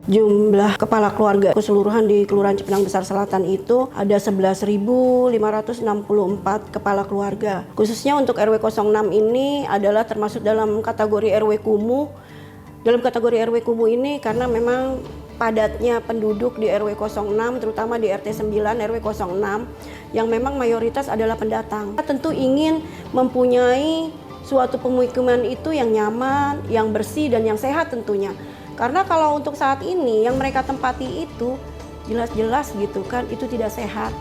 Jumlah kepala keluarga keseluruhan di Kelurahan Cipinang Besar Selatan itu ada 11.564 kepala keluarga. Khususnya untuk RW 06 ini adalah termasuk dalam kategori RW kumuh. Dalam kategori RW kumuh ini karena memang padatnya penduduk di RW 06, terutama di RT 9 RW 06 yang memang mayoritas adalah pendatang. Kita tentu ingin mempunyai suatu pemukiman itu yang nyaman, yang bersih dan yang sehat tentunya. Karena kalau untuk saat ini yang mereka tempati itu jelas-jelas gitu kan itu tidak sehat.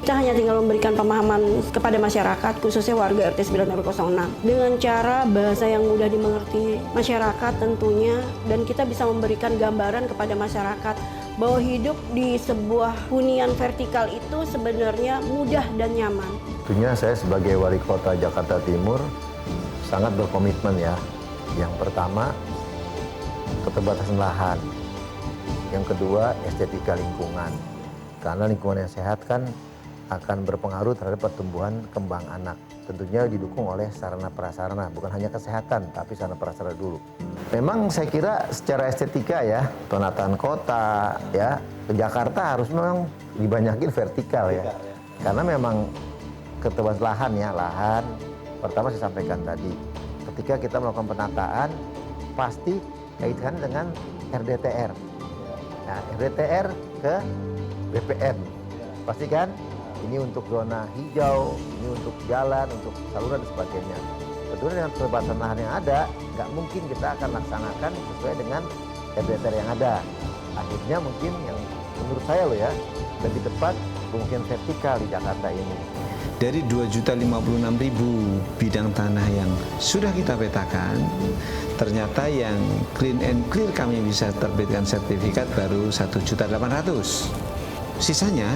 Kita hanya tinggal memberikan pemahaman kepada masyarakat, khususnya warga RT 9 RW 06 dengan cara bahasa yang mudah dimengerti masyarakat tentunya, dan kita bisa memberikan gambaran kepada masyarakat bahwa hidup di sebuah hunian vertikal itu sebenarnya mudah dan nyaman. Tentunya saya sebagai wali kota Jakarta Timur sangat berkomitmen ya. Yang pertama, keterbatasan lahan. Yang kedua, estetika lingkungan. Karena lingkungan yang sehat kan akan berpengaruh terhadap pertumbuhan kembang anak. Tentunya didukung oleh sarana prasarana, bukan hanya kesehatan, tapi sarana prasarana dulu. Memang saya kira secara estetika ya, penataan kota ya, ke Jakarta harus memang dibanyakin vertikal ya. Karena memang keterbatasan lahan, pertama saya sampaikan tadi, ketika kita melakukan penataan, pasti kaitan dengan RDTR. Nah, RDTR ke BPN, pasti kan? Ini untuk zona hijau, ini untuk jalan, untuk saluran dan sebagainya. Tentunya dengan keterbatasan lahan yang ada, nggak mungkin kita akan laksanakan sesuai dengan RDTR yang ada. Akhirnya mungkin yang menurut saya loh ya, lebih tepat mungkin vertikal di Jakarta ini. Dari 2.056.000 bidang tanah yang sudah kita petakan, ternyata yang clean and clear kami bisa terbitkan sertifikat baru 1.800.000. Sisanya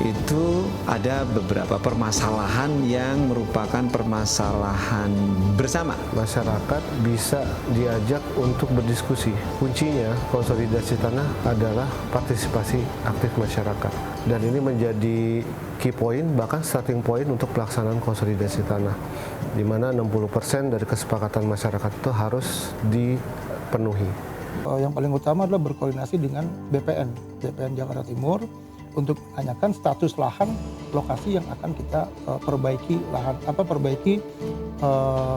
itu ada beberapa permasalahan yang merupakan permasalahan bersama. Masyarakat bisa diajak untuk berdiskusi. Kuncinya konsolidasi tanah adalah partisipasi aktif masyarakat. Dan ini menjadi key point, bahkan starting point untuk pelaksanaan konsolidasi tanah. Di mana 60% dari kesepakatan masyarakat itu harus dipenuhi. Yang paling utama adalah berkoordinasi dengan BPN Jakarta Timur untuk menanyakan status lahan lokasi yang akan kita perbaiki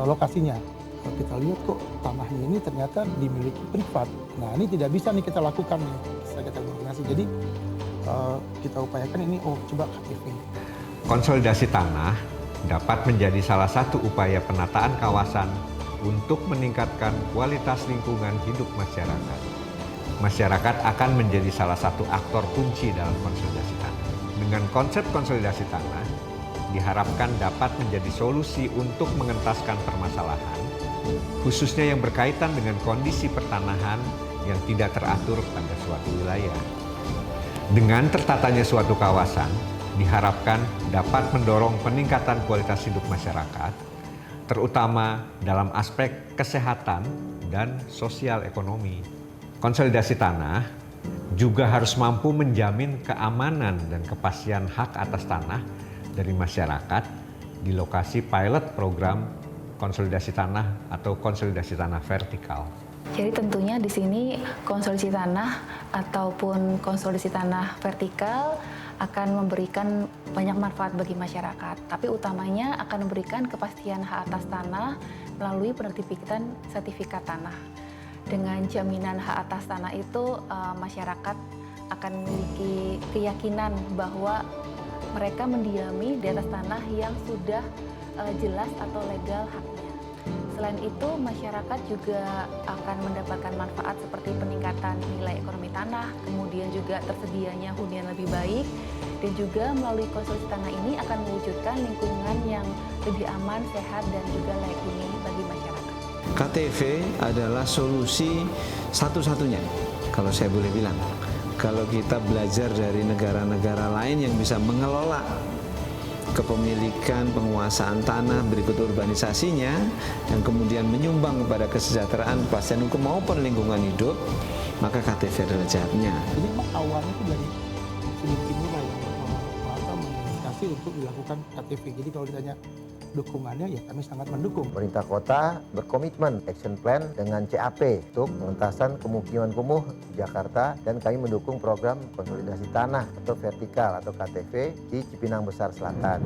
lokasinya. Kita lihat kok tanahnya ini ternyata dimiliki privat. Nah ini tidak bisa nih kita lakukan nih, bisa kita koordinasi. Jadi kita upayakan ini, coba KTP. Konsolidasi tanah dapat menjadi salah satu upaya penataan kawasan untuk meningkatkan kualitas lingkungan hidup masyarakat. Masyarakat akan menjadi salah satu aktor kunci dalam konsolidasi tanah. Dengan konsep konsolidasi tanah, diharapkan dapat menjadi solusi untuk mengentaskan permasalahan, khususnya yang berkaitan dengan kondisi pertanahan yang tidak teratur pada suatu wilayah. Dengan tertatanya suatu kawasan, diharapkan dapat mendorong peningkatan kualitas hidup masyarakat, terutama dalam aspek kesehatan dan sosial ekonomi. Konsolidasi tanah juga harus mampu menjamin keamanan dan kepastian hak atas tanah dari masyarakat di lokasi pilot program konsolidasi tanah atau konsolidasi tanah vertikal. Jadi tentunya di sini konsolidasi tanah ataupun konsolidasi tanah vertikal akan memberikan banyak manfaat bagi masyarakat, tapi utamanya akan memberikan kepastian hak atas tanah melalui penerbitan sertifikat tanah. Dengan jaminan hak atas tanah itu, masyarakat akan memiliki keyakinan bahwa mereka mendiami di atas tanah yang sudah jelas atau legal haknya. Selain itu, masyarakat juga akan mendapatkan manfaat seperti peningkatan nilai ekonomi tanah, kemudian juga tersedianya hunian lebih baik, dan juga melalui konsolidasi tanah ini akan mewujudkan lingkungan yang lebih aman, sehat, dan juga layak huni bagi masyarakat. KTV adalah solusi satu-satunya, kalau saya boleh bilang. Kalau kita belajar dari negara-negara lain yang bisa mengelola kepemilikan, penguasaan tanah berikut urbanisasinya, yang kemudian menyumbang kepada kesejahteraan, kepastian hukum maupun lingkungan hidup, maka KTV adalah jahatnya. Jadi memang awalnya itu dari sudut timur yang menginisiasi untuk dilakukan KTV. Jadi kalau ditanya dukungannya ya kami sangat mendukung. Pemerintah kota berkomitmen action plan dengan CAP untuk pengentasan pemukiman kumuh di Jakarta, dan kami mendukung program konsolidasi tanah atau vertikal atau KTV di Cipinang Besar Selatan.